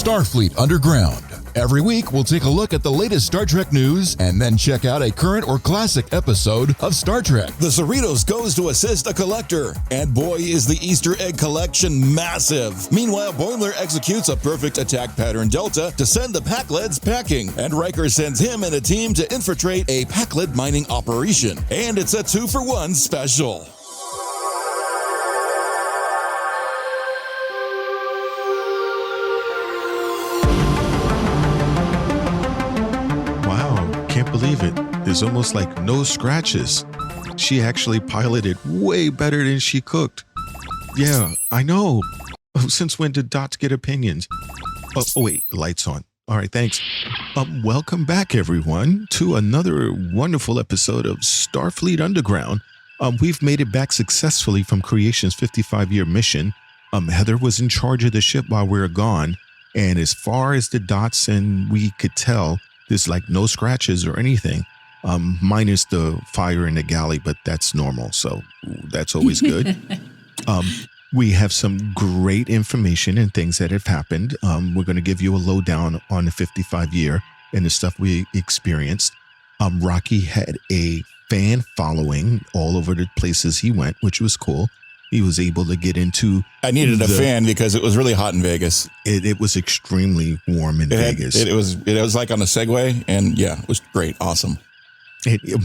Starfleet Underground. Every week, we'll take a look at the latest Star Trek news and then check out a current or classic episode of Star Trek. The Cerritos goes to assist a collector, and boy is the Easter egg collection massive. Meanwhile, Boimler executes a perfect attack pattern delta to send the Pakleds packing, and Riker sends him and a team to infiltrate a Pakled Mining operation. And it's a 2-for-1 special. Can't believe it. There's almost like no scratches. She actually piloted way better than she cooked. Yeah, I know. Since when did Dots get opinions? Oh wait, lights on. All right, thanks. Welcome back, everyone, to another wonderful episode of Starfleet Underground. We've made it back successfully from Creation's 55-year mission. Heather was in charge of the ship while we were gone, and as far as the Dots and we could tell, there's like no scratches or anything, minus the fire in the galley, but that's normal, so that's always good. We have some great information and things that have happened. We're going to give you a lowdown on the 55-year and the stuff we experienced. Rocky had a fan following all over the places he went, which was cool. He was able to get into... I needed a fan because it was really hot in Vegas. It was extremely warm in Vegas. It was like on a Segway, and yeah, it was great. Awesome.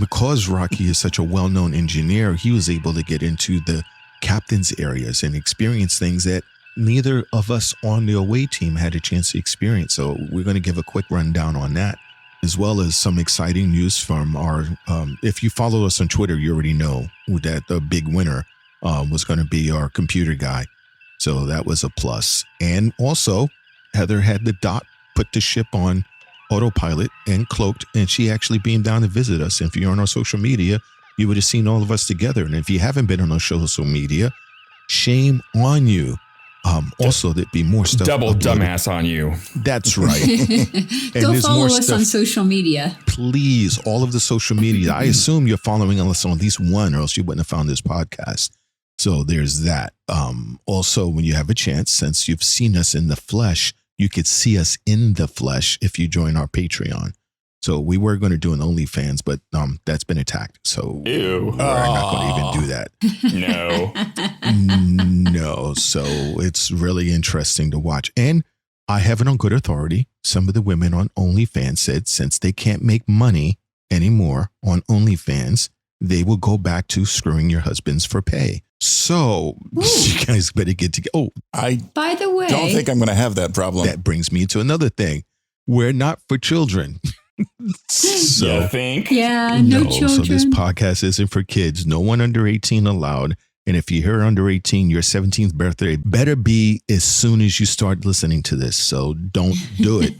Because Rocky is such a well-known engineer, he was able to get into the captain's areas and experience things that neither of us on the away team had a chance to experience. So we're going to give a quick rundown on that, as well as some exciting news from our... if you follow us on Twitter, you already know that the big winner was going to be our computer guy. So that was a plus. And also, Heather had the Dot put the ship on autopilot and cloaked, and she actually beamed down to visit us. And if you're on our social media, you would have seen all of us together. And if you haven't been on our social media, shame on you. Also, there'd be more stuff. Double dumbass on you. That's right. Don't follow us on social media. Please, all of the social media. I assume you're following us on at least one, or else you wouldn't have found this podcast. So there's that. Also, when you have a chance, since you've seen us in the flesh, you could see us in the flesh if you join our Patreon. So we were going to do an OnlyFans, but that's been attacked. So Ew. We're not going to even do that. No. So it's really interesting to watch. And I have it on good authority. Some of the women on OnlyFans said since they can't make money anymore on OnlyFans, they will go back to screwing your husbands for pay. So you guys better get together. Oh, by the way, don't think I'm going to have that problem. That brings me to another thing. We're not for children. So you think? Yeah, no children. So this podcast isn't for kids. No one under 18 allowed. And if you're under 18, your 17th birthday better be as soon as you start listening to this. So don't do it.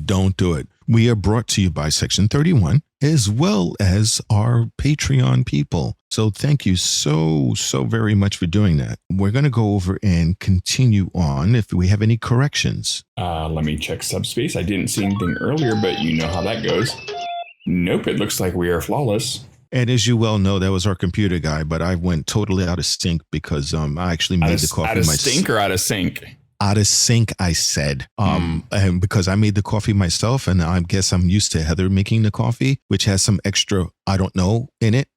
Don't do it. We are brought to you by Section 31, as well as our Patreon people. So thank you so very much for doing that. We're going to go over and continue on if we have any corrections. Let me check subspace. I didn't see anything earlier, but you know how that goes. Nope, it looks like we are flawless. And as you well know, that was our computer guy, but I went totally out of sync because I actually made the coffee myself. Out of stink or out of sync? Out of sync, I said, and because I made the coffee myself, and I guess I'm used to Heather making the coffee, which has some extra, I don't know, in it.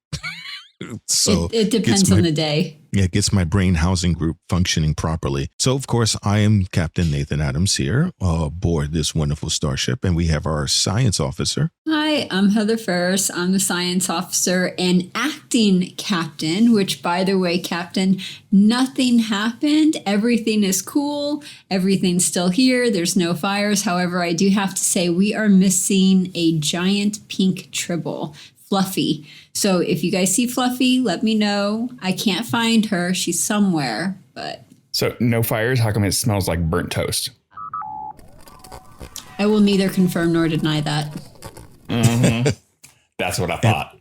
So it depends on the day. Yeah, it gets my brain housing group functioning properly. So, of course, I am Captain Nathan Adams here aboard this wonderful starship, and we have our science officer. Hi, I'm Heather Ferris. I'm the science officer and acting captain, which, by the way, Captain, nothing happened. Everything is cool. Everything's still here. There's no fires. However, I do have to say we are missing a giant pink Tribble. Fluffy. So if you guys see Fluffy, let me know. I can't find her. She's somewhere, but... So no fires? How come it smells like burnt toast? I will neither confirm nor deny that. Mm-hmm. That's what I thought.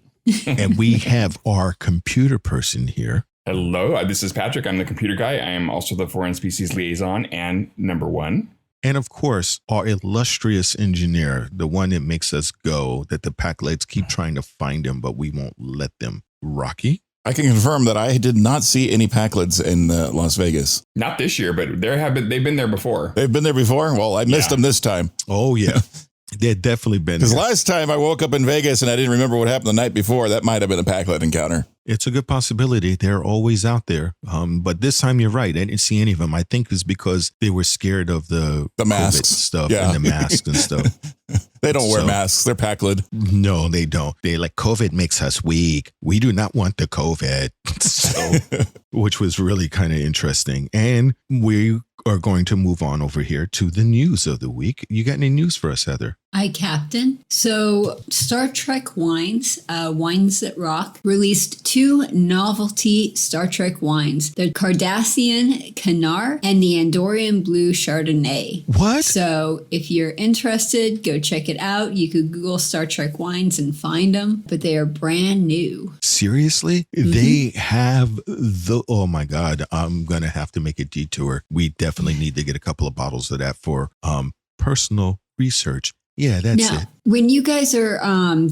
And we have our computer person here. Hello, this is Patrick. I'm the computer guy. I am also the foreign species liaison and number one. And of course, our illustrious engineer, the one that makes us go, that the Pakleds keep trying to find him, but we won't let them. Rocky? I can confirm that I did not see any Pakleds in Las Vegas. Not this year, but they've been there before. They've been there before? Well, I missed them this time. Oh, yeah. They've definitely been Because there. last time I woke up in Vegas and I didn't remember what happened the night before. That might have been a Pakled encounter. It's a good possibility. They're always out there. But this time you're right. I didn't see any of them. I think it's because they were scared of the masks COVID stuff Yeah. and the masks and stuff. They don't wear masks. They're Pakled. No, they don't. They like, COVID makes us weak. We do not want the COVID. So, which was really kind of interesting. And we are going to move on over here to the news of the week. You got any news for us, Heather? Hi, Captain. So, Star Trek Wines, Wines That Rock, released 2 novelty Star Trek wines: the Cardassian Canar and the Andorian Blue Chardonnay. What? So, if you're interested, go check it out. You could Google Star Trek wines and find them, but they are brand new. Seriously? They have oh my God, I'm going to have to make a detour. We definitely need to get a couple of bottles of that for personal research. Yeah, that's Now, it. when you guys are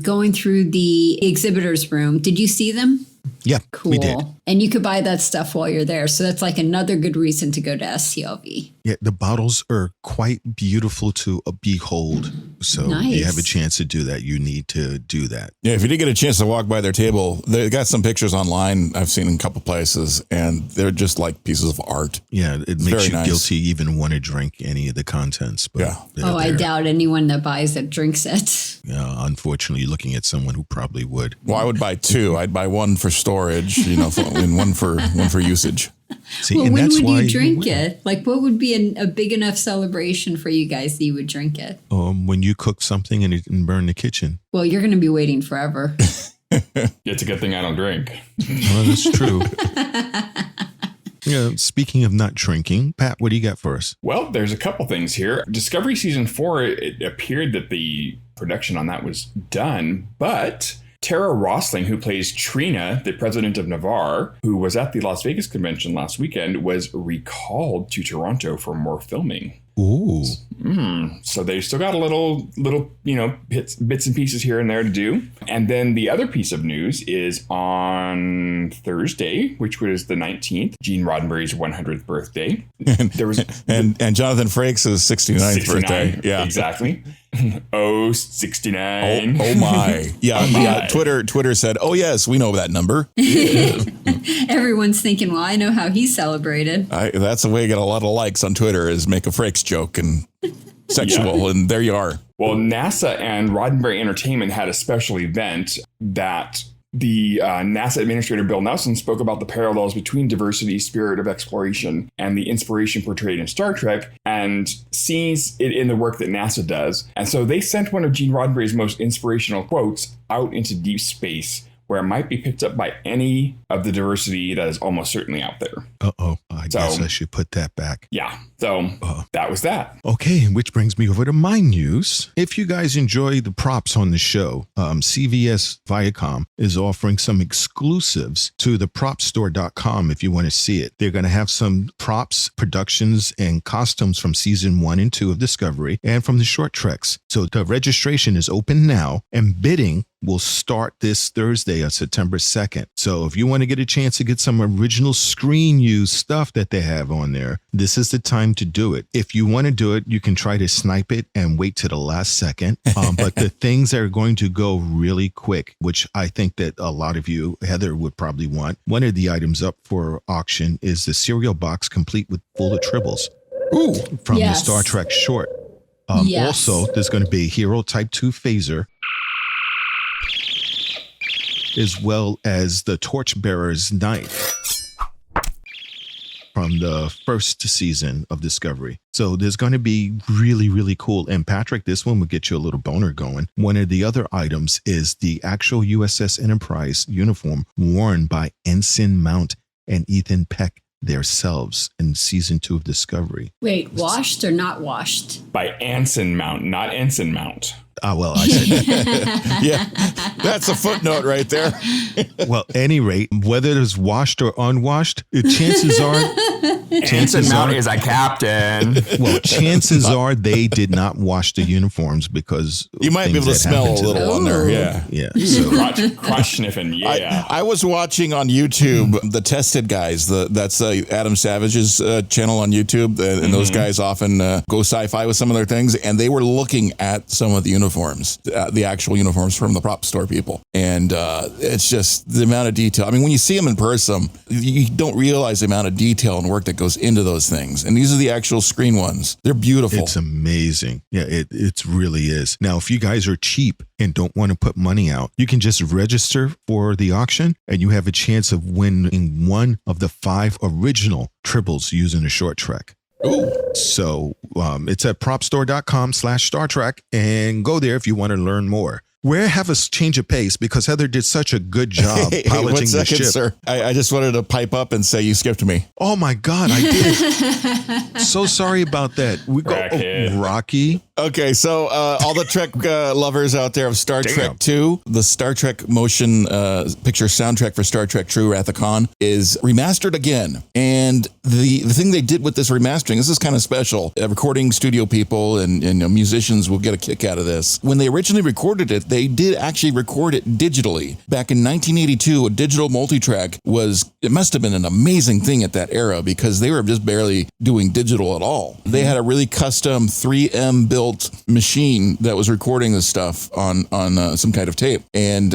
going through the exhibitors room, did you see them? Yeah, Cool. we did. And you could buy that stuff while you're there. So that's like another good reason to go to SCLV. Yeah, the bottles are quite beautiful to behold. So if you have a chance to do that, you need to do that. Yeah, if you did get a chance to walk by their table, they got some pictures online I've seen in a couple places, and they're just like pieces of art. Yeah, it makes you guilty even want to drink any of the contents. But yeah. I doubt anyone that buys it drinks it. Yeah, unfortunately, looking at someone who probably would. Well, I would buy 2. I'd buy one for storage, and one for usage. See, Well, and when that's would why you drink it? Like, what would be a big enough celebration for you guys that you would drink it? When you cook something and it didn't burn the kitchen. Well, you're going to be waiting forever. It's a good thing I don't drink. Well, that's true. Yeah, speaking of not drinking, Pat, what do you got for us? Well, there's a couple things here. Discovery Season 4, it appeared that the production on that was done, but Tara Rosling, who plays Trina, the president of Navarre, who was at the Las Vegas convention last weekend, was recalled to Toronto for more filming. Ooh. So they still got a little, bits and pieces here and there to do. And then the other piece of news is on Thursday, which was the 19th, Gene Roddenberry's 100th birthday. There was and Jonathan Frakes' 69th birthday. Yeah, exactly. 69. Oh my. Yeah. Twitter said, "Oh yes, we know that number." Everyone's thinking, well, I know how he celebrated. That's the way you get a lot of likes on Twitter, is make a Frakes joke and sexual, and there you are. Well, NASA and Rodenberry Entertainment had a special event that the NASA Administrator Bill Nelson spoke about the parallels between diversity, spirit of exploration, and the inspiration portrayed in Star Trek, and sees it in the work that NASA does. And so they sent one of Gene Roddenberry's most inspirational quotes out into deep space, where it might be picked up by any of the diversity that is almost certainly out there. Uh-oh. I guess I should put that back. Yeah. So that was that. Okay, which brings me over to my news. If you guys enjoy the props on the show, CVS Viacom is offering some exclusives to the propstore.com if you want to see it. They're going to have some props, productions, and costumes from season 1 and 2 of Discovery and from the short treks. So the registration is open now, and bidding will start this Thursday on September 2nd. So if you want to get a chance to get some original screen use stuff that they have on there, this is the time to do it. If you want to do it, you can try to snipe it and wait to the last second. But the things are going to go really quick, which I think that a lot of you, Heather, would probably want. One of the items up for auction is the cereal box complete with full of Tribbles. Ooh, from the Star Trek short. Also, there's going to be a Hero Type 2 phaser, as well as the Torchbearer's knife from the first season of Discovery. So there's going to be really, really cool. And Patrick, this one will get you a little boner going. One of the other items is the actual USS Enterprise uniform worn by Ensign Mount and Ethan Peck themselves in season 2 of Discovery. Wait, washed or not washed? By Anson Mount, not Ensign Mount. Well, I said Yeah, that's a footnote right there. well, any rate, whether it's washed or unwashed, chances are Anson Mount is a captain. well, chances are they did not wash the uniforms because You might be able to smell a little on there. Yeah. Yeah. So Crotch sniffing, yeah. I was watching on YouTube the Tested guys. That's Adam Savage's channel on YouTube, and those guys often go sci-fi with some of their things. And they were looking at some of the uniforms, the actual uniforms from the prop store people, and it's just the amount of detail. I mean, when you see them in person, you don't realize the amount of detail and work that goes into those things. And these are the actual screen ones. They're beautiful. it's amazing. Yeah, it really is. Now, if you guys are cheap and don't want to put money out, you can just register for the auction and you have a chance of winning one of the 5 original Tribbles using a short trek. Ooh. So it's at propstore.com/Star Trek, and go there if you want to learn more. We'll have a change of pace because Heather did such a good job piloting One the second, ship. sir. I just wanted to pipe up and say you skipped me. Oh my God, I did. So sorry about that. We go Crackhead. Rocky. Okay, so all the Trek lovers out there of Star Trek 2, the Star Trek motion picture soundtrack for Star Trek True Wrath of Khan is remastered again. And the thing they did with this remastering, this is kind of special. Recording studio people and musicians will get a kick out of this. When they originally recorded it, they did actually record it digitally. Back in 1982, a digital multitrack it must have been an amazing thing at that era because they were just barely doing digital at all. They had a really custom 3M built machine that was recording this stuff on some kind of tape, and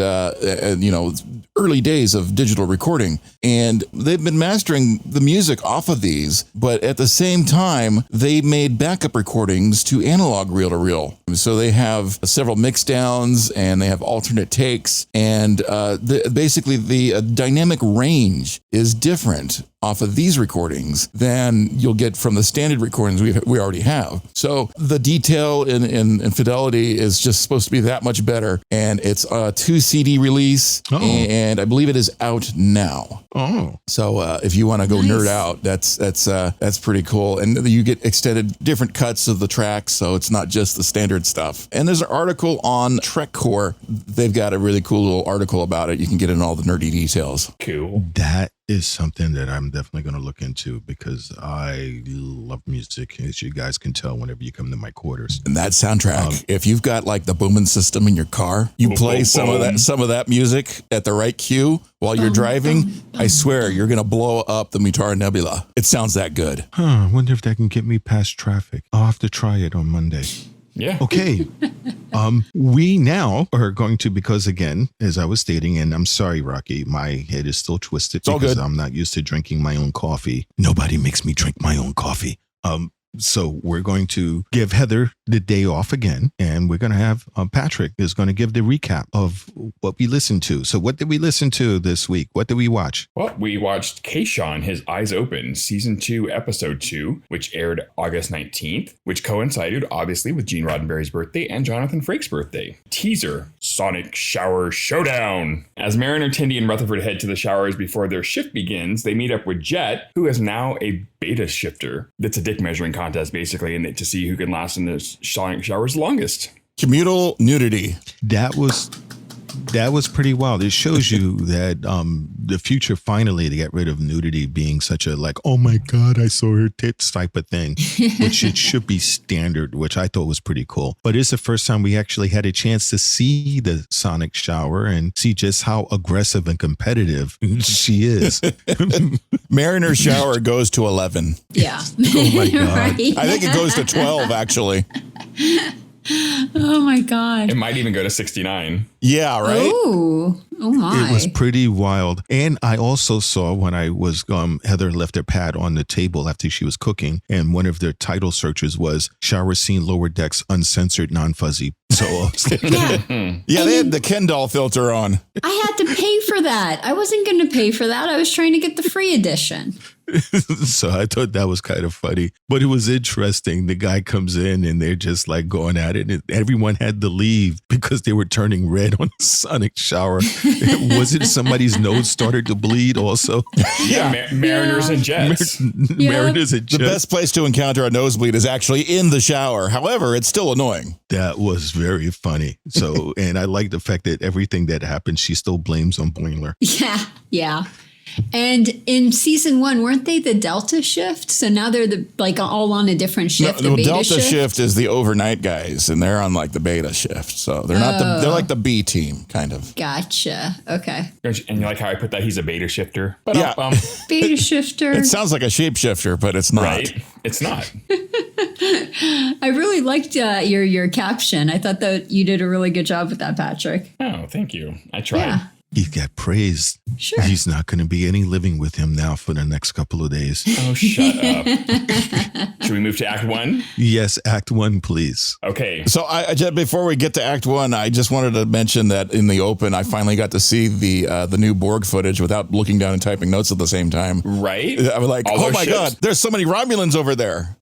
early days of digital recording. And they've been mastering the music off of these, but at the same time, they made backup recordings to analog reel-to-reel. So they have several mix downs and they have alternate takes, and basically the dynamic range is different off of these recordings than you'll get from the standard recordings we already have. So the detail and fidelity is just supposed to be that much better. And it's a 2 CD release, and I believe it is out now. Oh, So if you want to go nerd out, that's pretty cool. And you get extended different cuts of the tracks, so it's not just the standard stuff. And there's an article on Trek Core. They've got a really cool little article about it. You can get in all the nerdy details. Cool. that is something that I'm definitely going to look into because I love music, as you guys can tell whenever you come to my quarters. And that soundtrack, if you've got like the booming system in your car, you play some of that music at the right cue while you're driving, I swear you're going to blow up the Mutara Nebula. It sounds that good. I wonder if that can get me past traffic. I'll have to try it on Monday. Yeah. Okay. We now are going to, because again, as I was stating, and I'm sorry, Rocky, my head is still twisted all because good. I'm not used to drinking my own coffee. Nobody makes me drink my own coffee. So we're going to give Heather the day off again, and we're going to have Patrick is going to give the recap of what we listened to. So what did we listen to this week? What did we watch? Well, we watched Kayshon, His Eyes Open, Season 2, Episode 2, which aired August 19th, which coincided, obviously, with Gene Roddenberry's birthday and Jonathan Frakes' birthday. Teaser, Sonic Shower Showdown. As Mariner, Tindy, and Rutherford head to the showers before their shift begins, they meet up with Jet, who is now a beta shifter. That's a dick measuring contest, basically, and to see who can last in the Sonic showers longest. Communal nudity. That was pretty wild. It shows you that the future finally to get rid of nudity being such a like, oh my God, I saw her tits type of thing, which it should be standard, which I thought was pretty cool. But it's the first time we actually had a chance to see the Sonic shower and see just how aggressive and competitive she is. Mariner shower goes to 11. Yeah. Oh my God. Right? I think it goes to 12, actually. Oh my God. It might even go to 69. Yeah, right? Oh my. It was pretty wild. And I also saw when I was, Heather left her pad on the table after she was cooking, and one of their title searches was Shower Scene Lower Decks Uncensored Non-Fuzzy. So I was like, Yeah, they had the Ken doll filter on. I had to pay for that. I wasn't going to pay for that. I was trying to get the free edition. so I thought that was kind of funny, but it was interesting. The guy comes in and they're just like going at it, and everyone had to leave because they were turning red on the Sonic shower. Was it somebody's nose started to bleed also? Yeah, Mariners and Jets. Mariners and The Jets. best place to encounter a nosebleed is actually in the shower. However, it's still annoying. That was very funny. So, and I like the fact that everything that happens, she still blames on Boimler. Yeah, yeah. And in season 1, weren't they the Delta shift? So now they're all on a different shift. No, the beta Delta shift is the overnight guys, and they're on like the beta shift. So they're not they're like the B team, kind of. Gotcha. Okay. And you like how I put that? He's a beta shifter. Yeah. Beta shifter. It sounds like a shapeshifter, but it's not. Right. It's not. I really liked your caption. I thought that you did a really good job with that, Patrick. Oh, thank you. I tried. Yeah. He got praised. Sure. He's not going to be any living with him now for the next couple of days. Oh, shut up. Should we move to Act 1? Yes, Act 1, please. Okay. So I just, before we get to Act 1, I just wanted to mention that in the open, I finally got to see the new Borg footage without looking down and typing notes at the same time. Right? I was like, All oh those my ships. God, there's so many Romulans over there.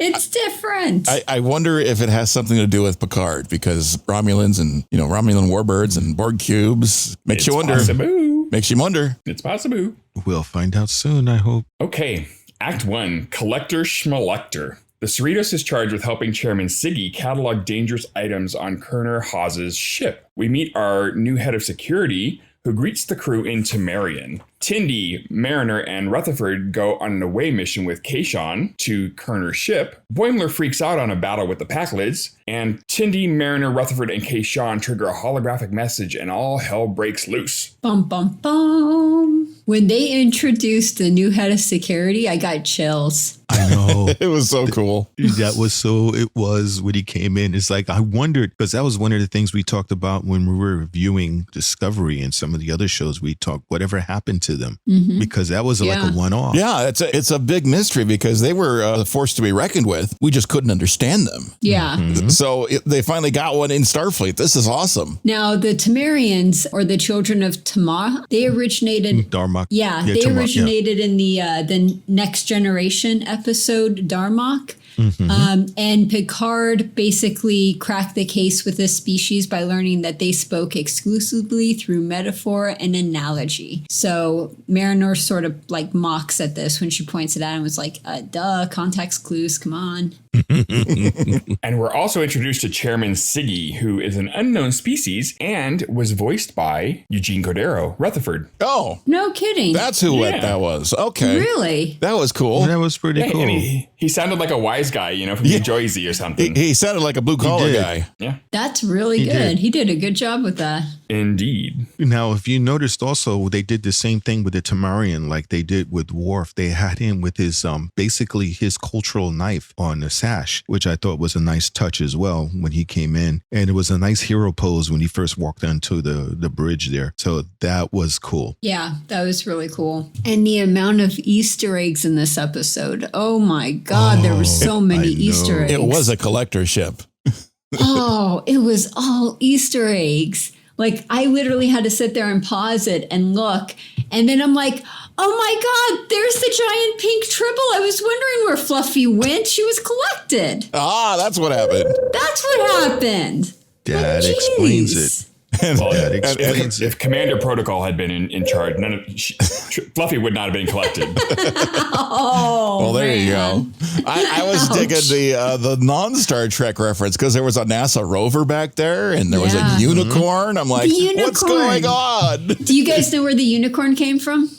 It's different. I wonder if it has something to do with Picard, because Romulans and, Romulan warbirds and Borg cubes makes you wonder. Possible. Makes you wonder. It's possible. We'll find out soon, I hope. Okay. Act 1. Collector Schmellector. The Cerritos is charged with helping Chairman Siggi catalog dangerous items on Colonel Haas's ship. We meet our new head of security, who greets the crew in Tamarian. Tindy, Mariner, and Rutherford go on an away mission with Kayshon to Kerner's ship. Boimler freaks out on a battle with the Pakleds, and Tindy, Mariner, Rutherford, and Kayshon trigger a holographic message, and all hell breaks loose. Bum, bum, bum. When they introduced the new head of security, I got chills. I know. It was so cool. It was when he came in. It's like, I wondered, because that was one of the things we talked about when we were reviewing Discovery and some of the other shows we talked, whatever happened to them, because that was like a one-off. Yeah, it's a big mystery because they were a force to be reckoned with. We just couldn't understand them. Yeah. So they finally got one in Starfleet. This is awesome. Now, the Tamarians, or the children of Tamar, they originated... Darmok. Yeah, they Tamar, originated in the Next Generation episode Darmok. And Picard basically cracked the case with this species by learning that they spoke exclusively through metaphor and analogy. So Mariner sort of like mocks at this when she points it out and was like, duh, context clues, come on. And we're also introduced to Chairman Siggi, who is an unknown species and was voiced by Eugene Cordero, Rutherford. Oh, No kidding. that's who Yeah. that was. Okay. Really? That was cool. That was pretty Yeah, cool. and he sounded like a wise guy, from New Jersey or something. He sounded like a blue collar did. guy. Yeah, That's really good. did. He did a good job with that. indeed. Now, if you noticed also, they did the same thing with the Tamarian, like they did with Worf. They had him with his, basically his cultural knife on the sash, which I thought was a nice touch as well when he came in. And it was a nice hero pose when he first walked onto the bridge there. So that was cool. Yeah, that was really cool. And the amount of Easter eggs in this episode. Oh my God, there were so many I know. Easter eggs. It was a collector ship. Oh, it was all Easter eggs. Like, I literally had to sit there and pause it and look. And then I'm like, oh my God, there's the giant pink Tribble. I was wondering where Fluffy went. She was collected. Ah, that's what happened. That's what happened. That Jeez. explains it. Well, That explains if Commander Protocol had been in charge, Fluffy would not have been collected. Oh, Well, there you go. man. I was digging the non-Star Trek reference because there was a NASA rover back there and there was Yeah. a unicorn. I'm like, The what's unicorn. going on? Do you guys know where the unicorn came from?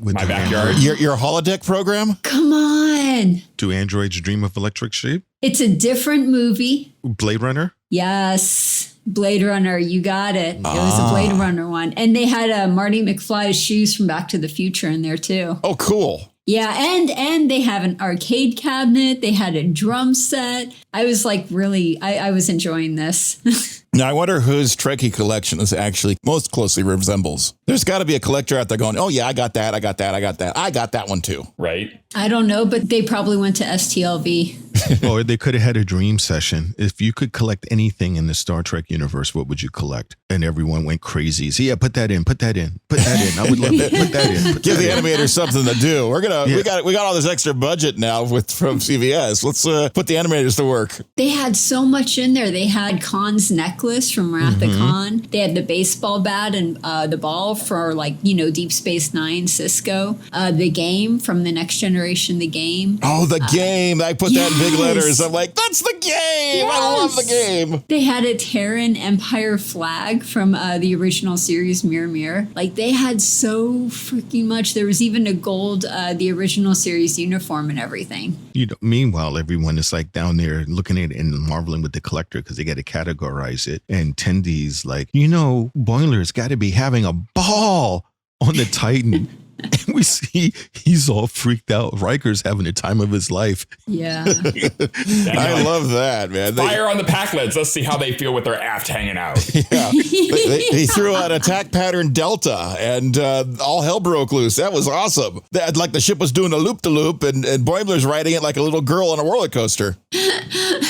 With My the- backyard. Your holodeck program? Come on. Do androids dream of electric sheep? It's a different movie. Blade Runner? Yes. Blade Runner, you got it. It was a Blade Runner one. And they had Marty McFly's shoes from Back to the Future in there too. Oh, cool. Yeah, and they have an arcade cabinet. They had a drum set. I was like really, I was enjoying this. Now, I wonder whose Trekkie collection this actually most closely resembles. There's got to be a collector out there going, oh, yeah, I got that. I got that. I got that. I got that one, too. Right? I don't know, but they probably went to STLV. Or they could have had a dream session. If you could collect anything in the Star Trek universe, what would you collect? And everyone went crazy. So yeah, put that in, put that in, put that in. I would love that. Put that in. Put Give that the in. animators something to do. We got all this extra budget now from CVS. Let's put the animators to work. They had so much in there. They had Khan's necklace from Wrath of Khan. They had the baseball bat and the ball for Deep Space Nine, Cisco. The game from the Next Generation, the game. Oh, the game. I put that in big letters. I'm like, that's the game. Yes. I love the game. They had a Terran Empire flag from the original series Mirror Mirror. Like, they had so freaking much. There was even a gold, the original series uniform and everything. Meanwhile, everyone is like down there looking at it and marveling with the collector because they got to categorize it. And Tendy's like, Boiler's got to be having a ball on the Titan. And we see he's all freaked out. Riker's having the time of his life. Yeah. I love that, man. Fire on the Pakleds. Let's see how they feel with their aft hanging out. Yeah. They threw out attack pattern Delta, and all hell broke loose. That was awesome. Like the ship was doing a loop-de-loop, and Boimler's riding it like a little girl on a roller coaster.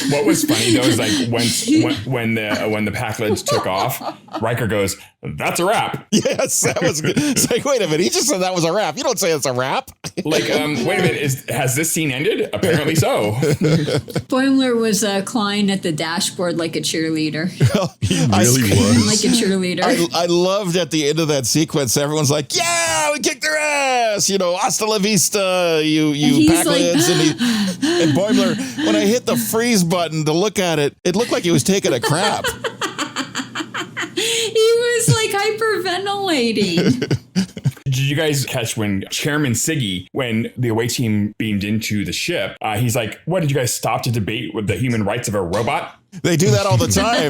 What was funny though is like when the Pakleds took off, Riker goes, "That's a wrap." Yes, that was good. It's like, wait a minute, he just said that was a wrap. You don't say it's a wrap. Like, wait a minute, has this scene ended? Apparently so. Boimler was clawing at the dashboard like a cheerleader. He really was. Like a cheerleader. I loved at the end of that sequence, everyone's like, yeah, we kicked their ass. Hasta la vista, you Pakleds. Like, and Boimler, when I hit the freeze button to look at it, it looked like he was taking a crap. He was like hyperventilating. Did you guys catch when Chairman Siggi, when the away team beamed into the ship, he's like, what, did you guys stop to debate with the human rights of a robot? They do that all the time.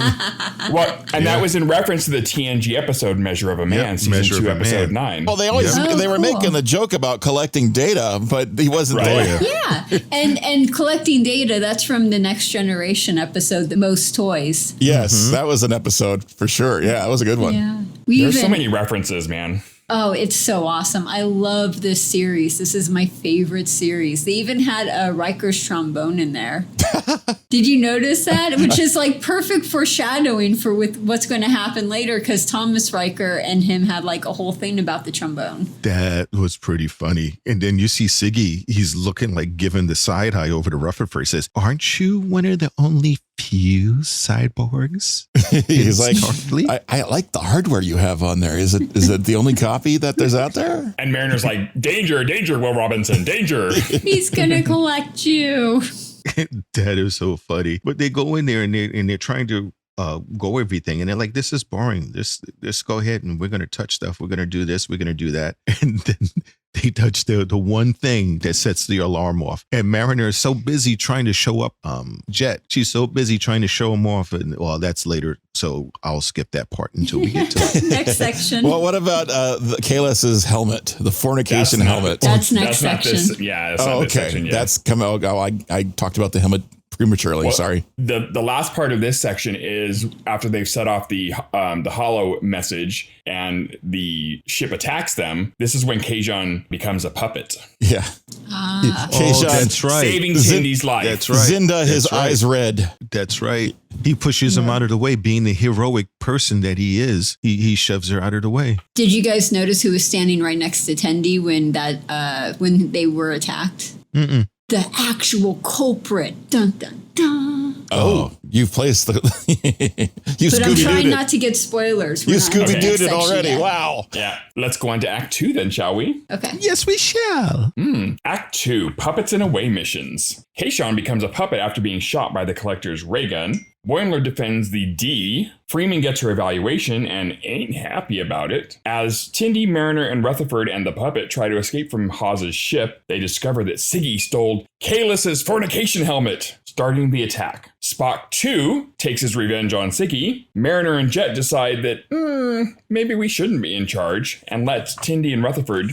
That was in reference to the TNG episode Measure of a Man, season 2, episode 9. Well, they always they were making a joke about collecting data, but he wasn't there. Yeah. And collecting data, that's from the Next Generation episode, The Most Toys. Yes, that was an episode for sure. Yeah, that was a good one. Yeah. There's so many references, man. Oh, it's so awesome. I love this series. This is my favorite series. They even had a Riker's trombone in there. Did you notice that? Which is like perfect foreshadowing for what's going to happen later, because Thomas Riker and him had like a whole thing about the trombone. That was pretty funny. And then you see Siggi, he's looking like giving the side eye over to Rutherford. He says, aren't you one of the only few cyborgs? He's like, I like the hardware you have on there. Is it the only copy that there's out there? And Mariner's like, danger, Will Robinson, danger. He's going to collect you. That is so funny. But they go in there and they're trying to go everything. And they're like, this is boring. Just go ahead and we're going to touch stuff. We're going to do this. We're going to do that. And then they touch the one thing that sets the alarm off. And Mariner is so busy trying to show up Jet. She's so busy trying to show him off. And well, that's later. So I'll skip that part until we get to it. Next section. Well, what about the Kahless's helmet, the Fornication helmet? That's next section. That's not this section yet. That's coming. I talked about the helmet prematurely. Well, sorry. The last part of this section is after they've set off the holo message and the ship attacks them. This is when Kayshon becomes a puppet. Yeah. Kayshon, that's right. Saving Cindy's life. That's right. Zinda, his eyes red. That's right. He pushes him out of the way, being the heroic person that he is. He shoves her out of the way. Did you guys notice who was standing right next to Tendi when they were attacked? Mm-mm. The actual culprit. Dun, dun, dun. Oh, you've placed the... But I'm trying not to get spoilers. You Scooby-Dooed it already. Yet. Wow. Yeah. Let's go on to Act 2 then, shall we? Okay. Yes, we shall. Act 2, Puppets and Away Missions. Kayshon becomes a puppet after being shot by the Collector's ray gun. Boimler defends the D. Freeman gets her evaluation and ain't happy about it. As Tendi, Mariner, and Rutherford and the puppet try to escape from Hawes's ship, they discover that Siggi stole Kahless's Fornication helmet, starting the attack. Spock, too, takes his revenge on Siggi. Mariner and Jet decide that, maybe we shouldn't be in charge, and let Tendi and Rutherford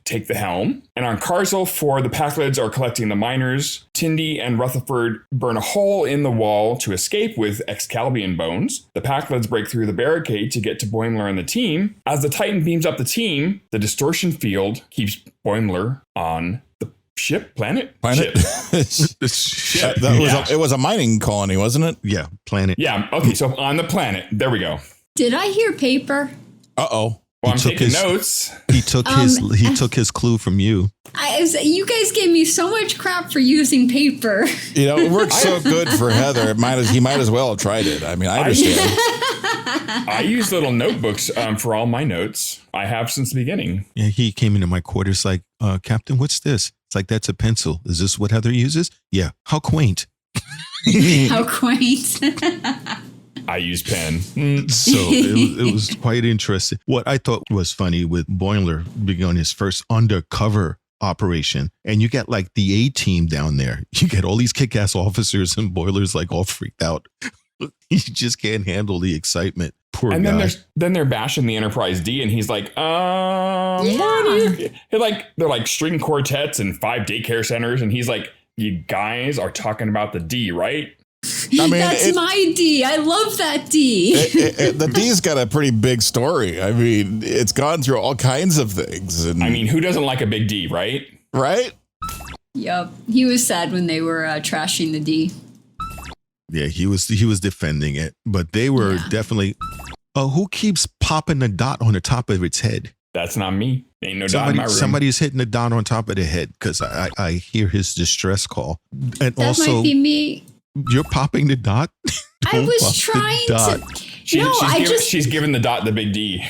take the helm. And on Carzal 4, the Pakleds are collecting the miners. Tendi and Rutherford burn a hole in the wall to escape with Excalibur bones. The Pakleds break through the barricade to get to Boimler and the team. As the Titan beams up the team, the distortion field keeps Boimler on the planet. Ship. It was a mining colony, wasn't it? Yeah, planet. Yeah, okay, so on the planet. There we go. Did I hear paper? Uh-oh. Well, I'm taking notes. He took his clue from you. You guys gave me so much crap for using paper. It worked so good for Heather. He might as well have tried it. I mean, I understand. I use little notebooks for all my notes. I have since the beginning. Yeah, he came into my quarters like, Captain, what's this? It's like, that's a pencil. Is this what Heather uses? Yeah. How quaint. How quaint. I use pen. So it was quite interesting. What I thought was funny with Boimler being on his first undercover operation, and you get like the A-team down there. You get all these kick-ass officers, and Boiler's like all freaked out. He just can't handle the excitement. Poor and guy. then they're bashing the Enterprise D, and he's like, what are you? They're like string quartets and 5 daycare centers, and he's like, you guys are talking about the D, right? I mean, that's my D. I love that D. The D's got a pretty big story. I mean, it's gone through all kinds of things. And, I mean, who doesn't like a big D, right? Right? Yep. He was sad when they were trashing the D. Yeah, he was defending it, but they were definitely. Who keeps popping the dot on the top of its head? That's not me. Ain't no dot in my room. Somebody's hitting the dot on top of the head because I hear his distress call. And that also, might be me. You're popping the dot? I was trying to. She's giving the dot the big D.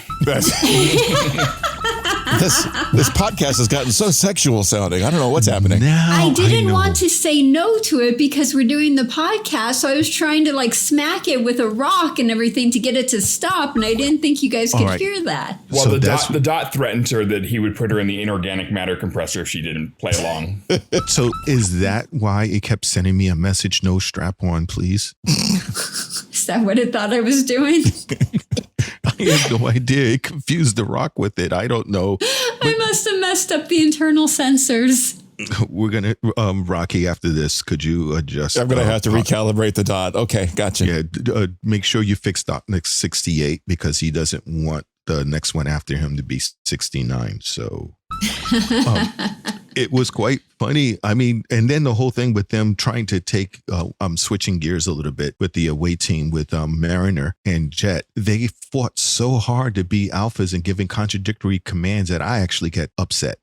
This podcast has gotten so sexual sounding. I don't know what's happening. I didn't want to say no to it because we're doing the podcast. So I was trying to like smack it with a rock and everything to get it to stop. And I didn't think you guys could hear that. Well, So the dot threatened her that he would put her in the inorganic matter compressor if she didn't play along. So is that why it kept sending me a message, no strap on, please? Is that what it thought I was doing? I have no idea. It confused the rock with it. I don't know. I must have messed up the internal sensors. We're going to, Rocky, after this, could you adjust? I'm going to have to recalibrate the dot. Okay, gotcha. Yeah, make sure you fix dot next 68 because he doesn't want the next one after him to be 69. So it was quite funny. I mean, and then the whole thing with them trying to take, I'm switching gears a little bit with the away team with Mariner and Jet. They fought so hard to be alphas and giving contradictory commands that I actually get upset.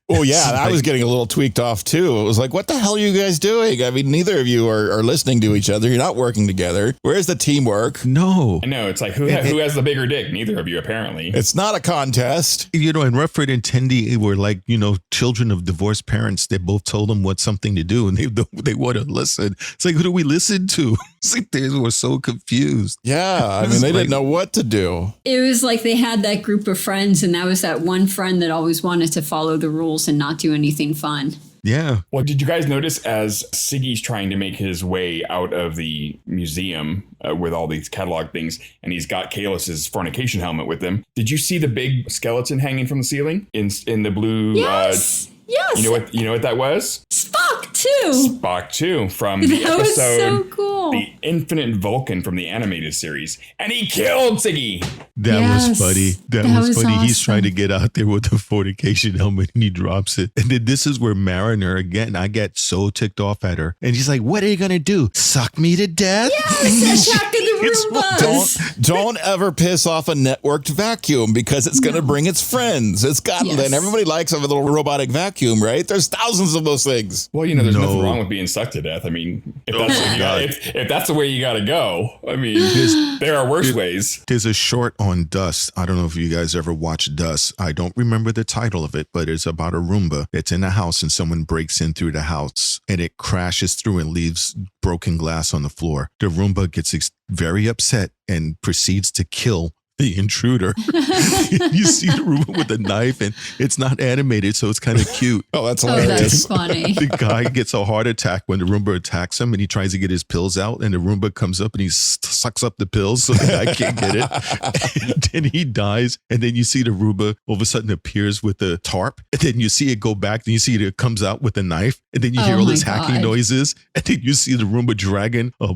Oh, yeah. I was getting a little tweaked off, too. It was like, what the hell are you guys doing? I mean, neither of you are listening to each other. You're not working together. Where's the teamwork? No. I know. It's like, who has the bigger dick? Neither of you, apparently. It's not a contest. You know, and Rutherford and Tendi were like, you know, children of divorced parents. They both told them what something to do, and they want to listen. It's like, who do we listen to? It's like they were so confused. Yeah. I mean, they didn't know what to do. It was like they had that group of friends, and that was that one friend that always wanted to follow the rules and not do anything fun. Yeah. Well, did you guys notice as Siggy's trying to make his way out of the museum with all these catalog things, and he's got Kahless's Fornication helmet with him? Did you see the big skeleton hanging from the ceiling in the blue? Yes. Yes. You know what that was? Spock too. Spock 2 from the That was episode so cool. The Infinite Vulcan from the animated series. And he killed Siggy. That Yes, was funny. That was funny. awesome. He's trying to get out there with the Fornication helmet and he drops it. And then this is where Mariner, again, I get so ticked off at her. And she's like, what are you going to do? Suck me to death? Yes, Attack of the Roombas. Don't ever piss off a networked vacuum because it's going to bring its friends. It's got, Yes. and everybody likes a little robotic vacuum, right? There's thousands of those things. Well, you know, there's nothing wrong with being sucked to death. I mean, if that's the way you got to go, I mean, there are worse ways. There's a short on Dust. I don't know if you guys ever watched Dust. I don't remember the title of it, but it's about a Roomba that's in a house and someone breaks in through the house and it crashes through and leaves broken glass on the floor. The Roomba gets very upset and proceeds to kill the intruder. You see the Roomba with a knife and it's not animated, so it's kind of cute. Oh, that's Oh, hilarious. that's funny. The guy gets a heart attack when the Roomba attacks him and he tries to get his pills out and the Roomba comes up and he sucks up the pills so the guy can't get it. And then he dies and then you see the Roomba all of a sudden appears with a tarp and then you see it go back and you see it comes out with a knife and then you hear Oh all my this hacking God. noises and then you see the Roomba dragging a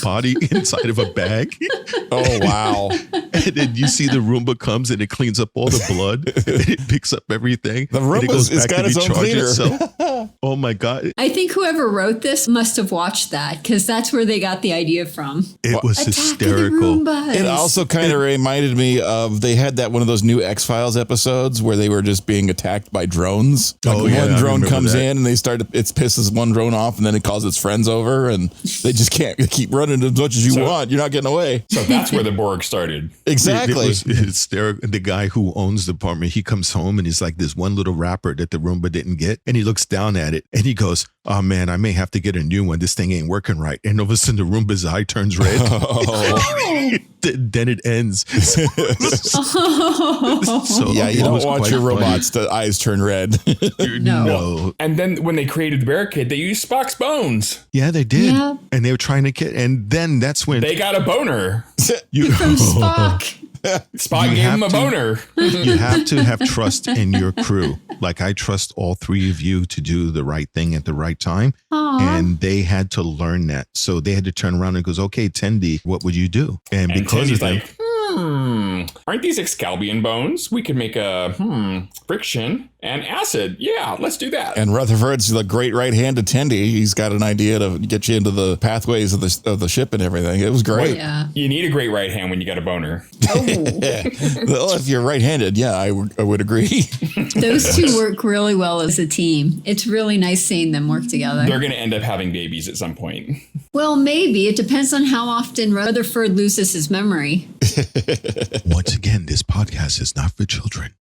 body inside of a bag. Oh, wow. And then you see the Roomba comes and it cleans up all the blood. And it picks up everything. The and it Roomba's goes back got to its own recharge cleaner. itself. Oh my God. I think whoever wrote this must have watched that because that's where they got the idea from. It was Attack hysterical. of the Roombas. It also kind of reminded me of, they had that one of those new X-Files episodes where they were just being attacked by drones. Like Oh, yeah, one I drone remember comes that. in and it pisses one drone off and then it calls its friends over and they just can't keep running as much as you want. You're not getting away. So that's where the Borg started. Exactly. Exactly. It's hysterical. The guy who owns the apartment, he comes home and he's like this one little wrapper that the Roomba didn't get. And he looks down at it and he goes, oh man, I may have to get a new one. This thing ain't working right. And all of a sudden the Roomba's eye turns red. Then it ends. So yeah, you don't want your robots to eyes turn red. No. And then when they created the barricade, they used Spock's bones. Yeah, they did. Yeah. And they were trying to get, and then that's when They got a boner. From Spock. Spock You gave have him a to- boner. you have to have trust in your crew. Like I trust all three of you to do the right thing at the right time. Aw. And they had to learn that. So they had to turn around and goes, okay, Tendi, what would you do? And And because Tendy's of them, like, aren't these Excalbian bones? We could make a friction and acid. Yeah, let's do that. And Rutherford's the great right hand to Tendi. He's got an idea to get you into the pathways of the ship and everything. It was great. Yeah. You need a great right hand when you got a boner. Oh, Well, if you're right-handed, yeah, I would agree. those two work really well as a team. It's really nice seeing them work together. They're going to end up having babies at some point. Well, maybe. It depends on how often Rutherford loses his memory. once again, this podcast is not for children.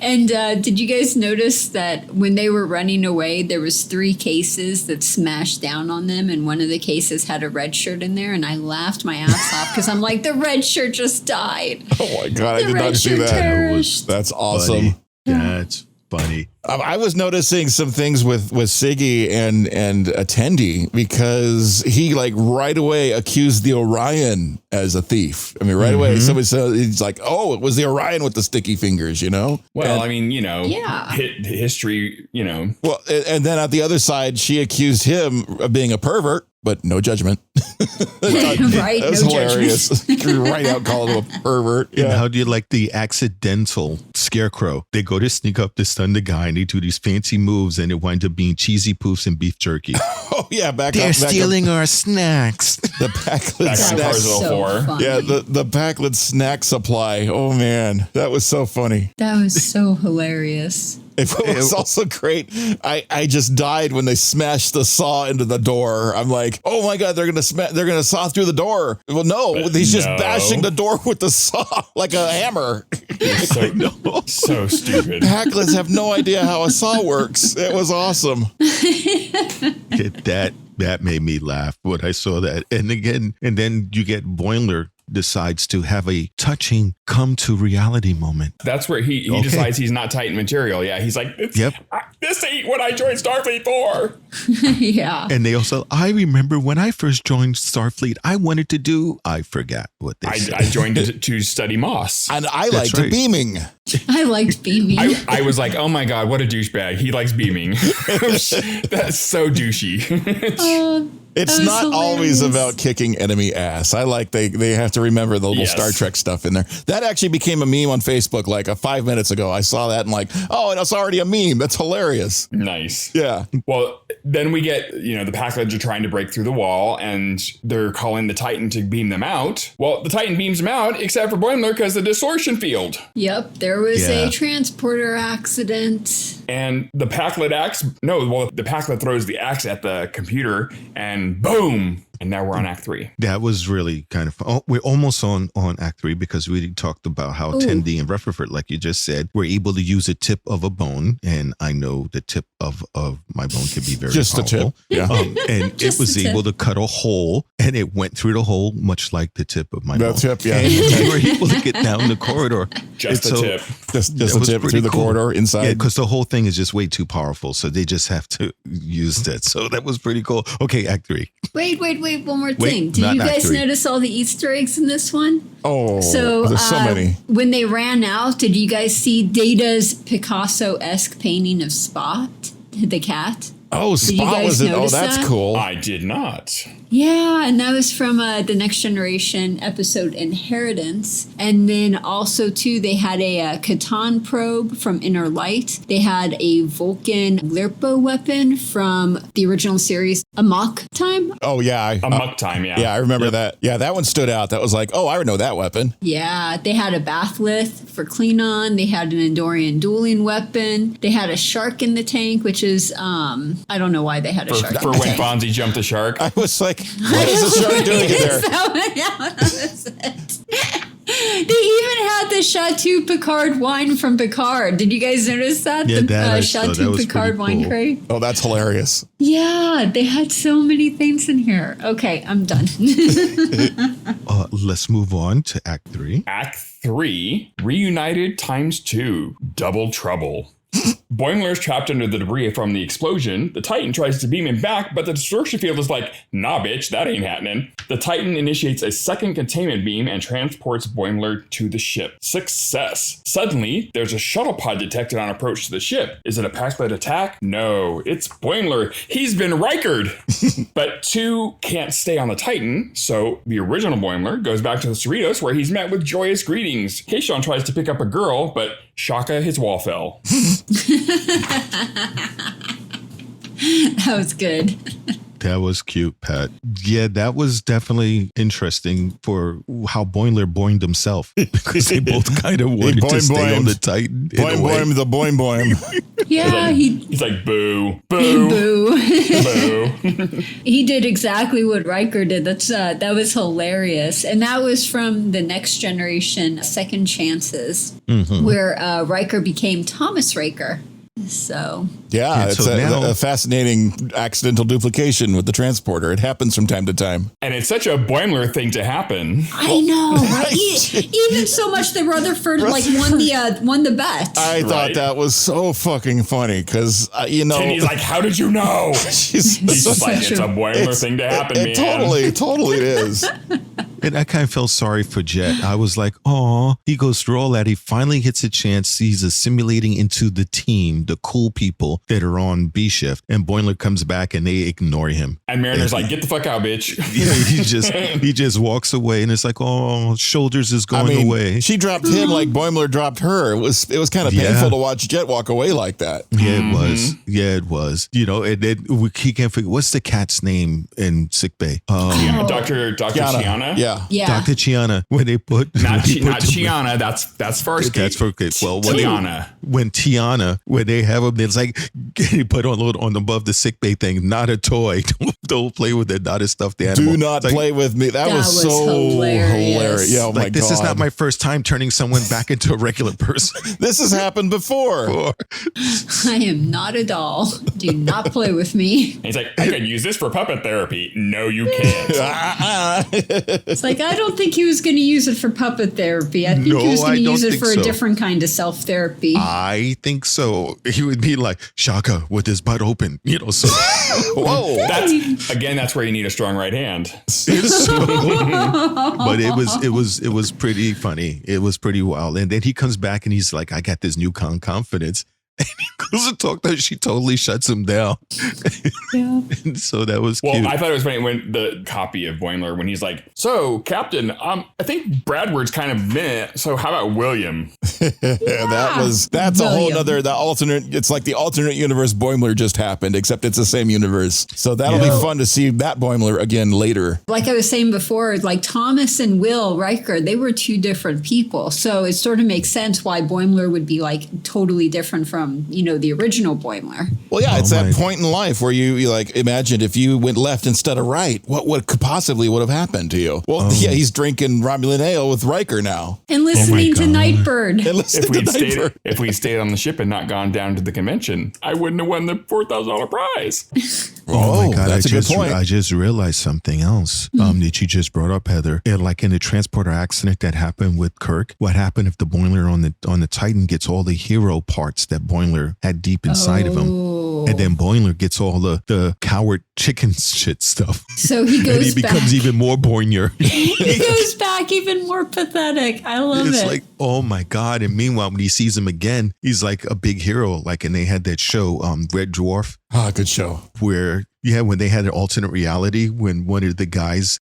And did you guys notice that when they were running away, there was 3 cases that smashed down on them, and one of the cases had a red shirt in there, and I laughed my ass off because I'm like, the red shirt just died. Oh my God, I The did red not see shirt that. perished. That's awesome. Funny. That's funny. I was noticing some things with Siggi and Tendi because he like right away accused the Orion as a thief. I mean, right away somebody said, he's like, oh, it was the Orion with the sticky fingers, you know? Well, And- I mean, Yeah. history, Well, and then at the other side, she accused him of being a pervert, but no judgment. Right? That was No hilarious. judgment. Right out calling him a pervert. And how do you like the accidental scarecrow? They go to sneak up to stun the guy and they do these fancy moves and it winds up being cheesy poofs and beef jerky. Oh, yeah. Back They're up. stealing our snacks. The Pakled Back on snack. Carswell so 4. funny. Yeah, the Pakled snack supply. Oh, man. That was so funny. That was so hilarious. It was also great. I just died when they smashed the saw into the door. I'm like, oh my God, they're gonna saw through the door. Well, no, he's just no. bashing the door with the saw like a hammer. So stupid. Pakleds have no idea how a saw works. It was awesome. That made me laugh when I saw that. And then you get Boimler decides to have a touching come to reality moment. That's where he Okay. decides he's not Titan material. Yeah, he's like, Yep. This ain't what I joined Starfleet for. Yeah. And they also, I remember when I first joined Starfleet, I forgot what they said. I joined to study Moss. And I That's liked right. beaming. I liked beaming. I was like, oh my God, what a douchebag. He likes beaming. That's so douchey. It's That was not always hilarious. about kicking enemy ass. I like they have to remember the little Yes. Star Trek stuff in there. That actually became a meme on Facebook like 5 minutes ago. I saw that and like, oh, and it's already a meme. That's hilarious. Nice. Yeah. Well, then we get, the Pakleds are trying to break through the wall and they're calling the Titan to beam them out. Well, the Titan beams them out except for Boimler because the distortion field. Yep, there was Yeah. a transporter accident. And the Pakled the Pakled throws the axe at the computer and boom. And now we're on Act 3. That was really kind of fun. Oh, we're almost on Act 3 because we talked about how Tendi and Rutherford, like you just said, were able to use a tip of a bone. And I know the tip of my bone can be very Just the powerful. tip. Yeah. And Just it was the tip. able to cut a hole and it went through the hole, much like the tip of my The bone. tip, yeah. And they were able to get down the corridor. Just And the so- tip. Just That the was tip pretty through the cool. corridor Yeah, inside. because the whole thing is just way too powerful. So they just have to use that. So that was pretty cool. Okay, Act 3. Wait, one more Wait, thing. Did not you Act guys 3. notice all the Easter eggs in this one? Oh, So, there's so many. when they ran out, did you guys see Data's Picasso-esque painting of Spot, the cat? Oh, you Spot guys was it? Oh, notice that's that? cool. I did not. Yeah, and that was from the Next Generation episode Inheritance. And then also, too, they had a Catan probe from Inner Light. They had a Vulcan Lirpo weapon from the original series Amok time? Oh, yeah. A muck time, yeah. Yeah, I remember that. Yeah, that one stood out. That was like, oh, I know that weapon. Yeah, they had a batholith for Klingon. They had an Endorian dueling weapon. They had a shark in the tank, which is, I don't know why they had a shark For in the when tank. Fonzie jumped the shark. I was like, what is the shark doing in there? That was it. They even had the Chateau Picard wine from Picard. Did you guys notice that? Yeah, the that I saw. That Chateau was Picard pretty wine cool. crate. Oh, that's hilarious. Yeah, they had so many things in here. Okay, I'm done. Let's move on to Act 3. Act 3, Reunited ×2, Double Trouble. Boimler is trapped under the debris from the explosion. The Titan tries to beam him back, but the distortion field is like, nah, bitch, that ain't happening. The Titan initiates a second containment beam and transports Boimler to the ship. Success. Suddenly, there's a shuttle pod detected on approach to the ship. Is it a Pakled attack? No, it's Boimler. He's been Rikered. But 2 can't stay on the Titan, so the original Boimler goes back to the Cerritos, where he's met with joyous greetings. Kayshon tries to pick up a girl, but Shaka, his wall fell. That was good. That was cute, Pat. Yeah, that was definitely interesting for how Boimler boimed himself. Because they both kind of wanted to stay on the Titan. Boim, the boim. Yeah, He's like, boo, boo, boo. boo. He did exactly what Riker did. That was hilarious. And that was from the Next Generation Second Chances, where Riker became Thomas Riker. So Yeah, it's so now- a fascinating accidental duplication with the transporter. It happens from time to time. And it's such a Boimler thing to happen. I know, right? Even so much that Rutherford won the bet. I thought Right. that was so fucking funny because, you know. And he's like, how did you know? He's He's just like, it's a Boimler thing to happen, man. Totally it is. And I kind of felt sorry for Jet. I was like, oh, he goes through all that. He finally gets a chance. He's assimilating into the team, the cool people that are on B shift. And Boimler comes back and they ignore him. And Mariner's like, get the fuck out, bitch. Yeah, he just walks away and it's like, oh, shoulders is going away. She dropped him like Boimler dropped her. It was kind of painful to watch Jet walk away like that. Yeah, it was. Yeah, it was. You know, and then he can't figure what's the cat's name in sickbay. Dr. Chiana? Yeah. Dr. Chiana. When they put Not Chiana, that's Farscape. That's for well, Tiana. When Tiana, when they have him, it's like he put on above the sickbay thing, not a toy. Don't play with it, not a stuffed animal. Do not It's like, play with me. That was so hilarious. Yeah, oh my like this God. is not my first time turning someone back into a regular person. This has happened before. I am not a doll. Do not play with me. And he's like, I could use this for puppet therapy. No, you can't. It's like, I don't think he was going to use it for puppet therapy. I think he was going to use it for a different kind of self-therapy. I think so. He would be like Shaka with his butt open, you know. So, Whoa. That's where you need a strong right hand. but it was pretty funny. It was pretty wild. And then he comes back and he's like, I got this new confidence. And he goes to talk to her. She totally shuts him down. Yeah. And so that was Well, cute. I thought it was funny when the copy of Boimler, when he's like, so, Captain, I think Bradward's kind of meh, so how about William? That's a whole William. other, it's like the alternate universe Boimler just happened, except it's the same universe. So that'll be fun to see that Boimler again later. Like I was saying before, like Thomas and Will Riker, they were two different people. So it sort of makes sense why Boimler would be like totally different from, the original Boimler. Well, yeah, it's that point in life where you like imagine if you went left instead of right, what could possibly would have happened to you? Well, he's drinking Romulan ale with Riker now. And listening to God. Nightbird. And listening to Nightbird. If we stayed on the ship and not gone down to the convention, I wouldn't have won the $4,000 prize. Oh my God! That's a good point. I just realized something else that you just brought up, Heather. And like in the transporter accident that happened with Kirk, what happened if the Boimler on the Titan gets all the hero parts that Boimler had deep inside of him, and then Boimler gets all the coward chicken shit stuff. So he goes and he becomes back. even more Boimler. He goes back even more pathetic. I love It's it. like, Oh my God. And meanwhile, when he sees him again, he's like a big hero. Like, and they had that show, Red Dwarf. Good show. Where, when they had an alternate reality, when one of the guys,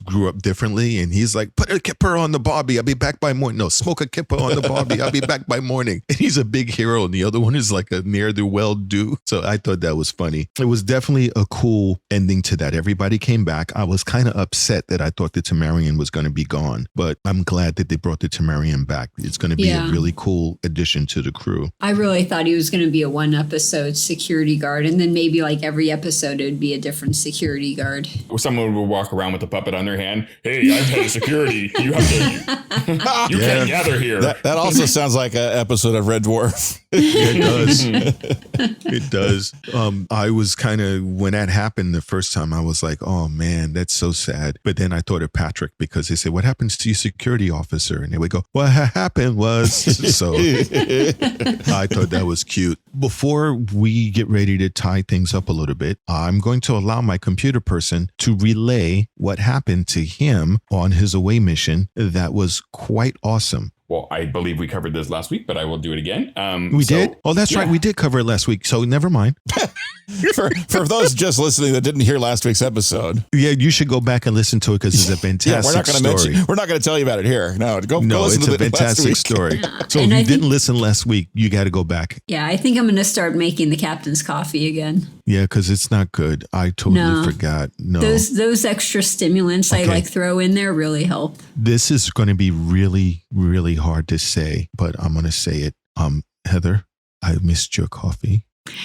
grew up differently, and he's like, put a kipper on the Bobby, I'll be back by morning. No, smoke a kipper on the Bobby, I'll be back by morning. And he's a big hero, and the other one is like a ne'er-do-well-do. So I thought that was funny. It was definitely a cool ending to that. Everybody came back. I was kind of upset that I thought the Tamarian was going to be gone, but I'm glad that they brought the Tamarian back. It's going to be a really cool addition to the crew. I really thought he was going to be a one-episode security guard, and then maybe like every episode it would be a different security guard. Someone would walk around with a puppet on their hand. Hey, I'm head of security. You have to. You can't gather here. That also sounds like an episode of Red Dwarf. It does. It does. I was kind of, when that happened the first time, I was like, oh man, that's so sad. But then I thought of Patrick, because they said, what happens to your security officer? And they would go, what happened was. So I thought that was cute. Before we get ready to tie things up a little bit, I'm going to allow my computer person to relay what happened to him on his away mission. That was quite awesome. Well, I believe we covered this last week, but I will do it again. We did? Oh, that's right. We did cover it last week. So never mind. For those just listening that didn't hear last week's episode. Yeah, you should go back and listen to it, because it's a fantastic story. We're not going to tell you about it here. No, go listen it's to a fantastic story. So if you didn't listen last week, you got to go back. Yeah, I think I'm going to start making the captain's coffee again. Yeah, because it's not good. I totally forgot. No. Those extra stimulants I throw in there really help. This is going to be really, really hard to say, but I'm going to say it. Heather, I missed your coffee. Yay!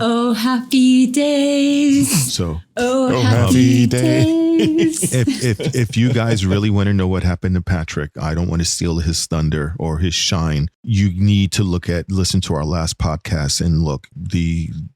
Oh, happy days. So, happy days. If you guys really want to know what happened to Patrick, I don't want to steal his thunder or his shine. You need to listen to our last podcast and look.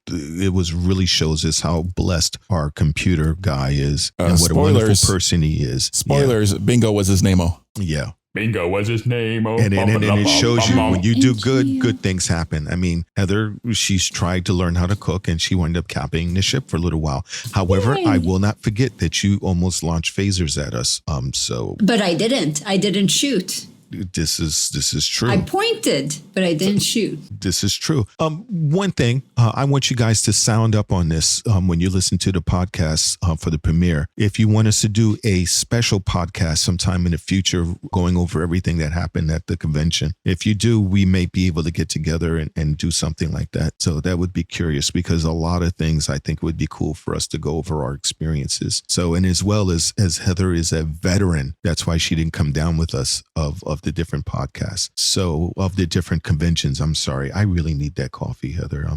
It was really shows us how blessed our computer guy is and what a wonderful person he is. Spoilers, Bingo was his name-o. Yeah. Bingo was his name. Oh, and it shows you when you do good things happen. I mean, Heather, she's tried to learn how to cook, and she wound up captaining the ship for a little while. However, I will not forget that you almost launched phasers at us. But I didn't. I didn't shoot. This is true. I pointed, but I didn't shoot. This is true. One thing, I want you guys to sound up on this when you listen to the podcast for the premiere. If you want us to do a special podcast sometime in the future, going over everything that happened at the convention, if you do, we may be able to get together and do something like that. So that would be curious, because a lot of things I think would be cool for us to go over our experiences. So, and as well as Heather is a veteran, that's why she didn't come down with us of the different podcasts. So of the different conventions, I'm sorry. I really need that coffee, Heather.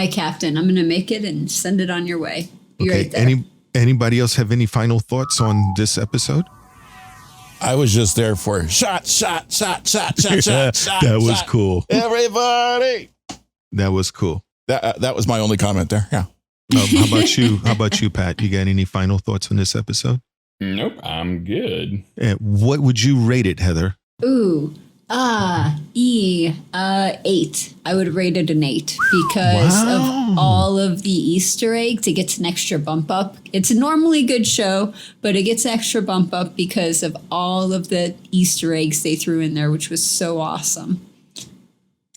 Captain, I'm going to make it and send it on your way. Be right there. Anybody else have any final thoughts on this episode? I was just there for shot. That was cool. Everybody. That was cool. That was my only comment there. Yeah. How about you? How about you, Pat? You got any final thoughts on this episode? Nope, I'm good. What would you rate it, Heather? 8. I would rate it an 8 because of all of the Easter eggs. It gets an extra bump up. It's a normally good show, but it gets extra bump up because of all of the Easter eggs they threw in there, which was so awesome.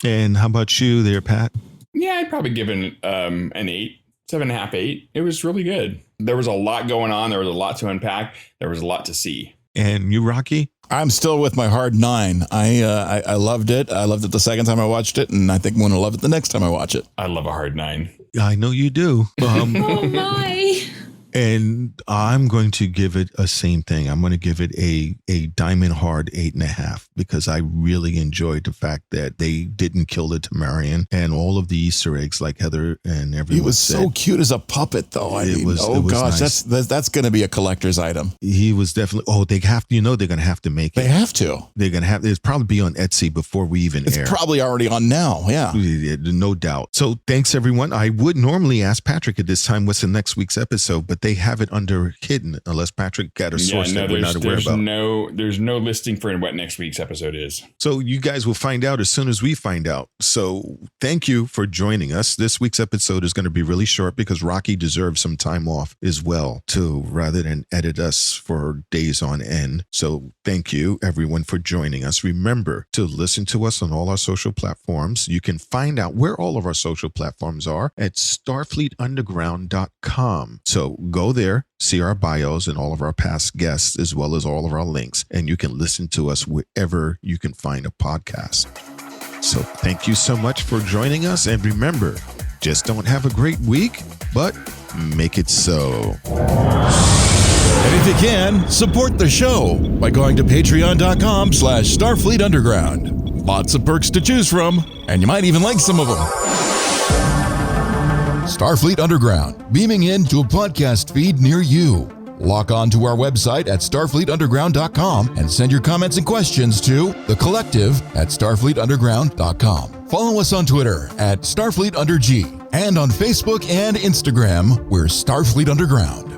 And how about you there, Pat? Yeah, I'd probably give it an 8, 7.5, 8. It was really good. There was a lot going on. There was a lot to unpack. There was a lot to see. And you, Rocky? I'm still with my hard 9. I loved it. I loved it the second time I watched it, and I think I'm going to love it the next time I watch it. I love a hard 9. I know you do. Oh my! And I'm going to give it a same thing. I'm going to give it a diamond hard 8.5 because I really enjoyed the fact that they didn't kill the Tamarian and all of the Easter eggs, like Heather and everyone. He was said. So cute as a puppet, though. It was nice. That's going to be a collector's item. He was definitely. Oh, they have to. They're going to have to make it. They have to. They're going to have. It's probably be on Etsy before we even air. It's probably already on now. Yeah, no doubt. So thanks everyone. I would normally ask Patrick at this time what's the next week's episode, but they have it under hidden, unless Patrick got a source that we're not aware about. There's no listing for what next week's episode is. So you guys will find out as soon as we find out. So thank you for joining us. This week's episode is going to be really short because Rocky deserves some time off as well, too, rather than edit us for days on end. So thank you, everyone, for joining us. Remember to listen to us on all our social platforms. You can find out where all of our social platforms are at starfleetunderground.com. So go there, see our bios and all of our past guests, as well as all of our links, and you can listen to us wherever you can find a podcast. So thank you so much for joining us. And remember, just don't have a great week, but make it so. And if you can, support the show by going to patreon.com/Starfleet Underground. Lots of perks to choose from, and you might even like some of them. Starfleet Underground, beaming into a podcast feed near you. Log on to our website at starfleetunderground.com and send your comments and questions to thecollective@starfleetunderground.com. Follow us on Twitter at StarfleetUnderG and on Facebook and Instagram, we're Starfleet Underground.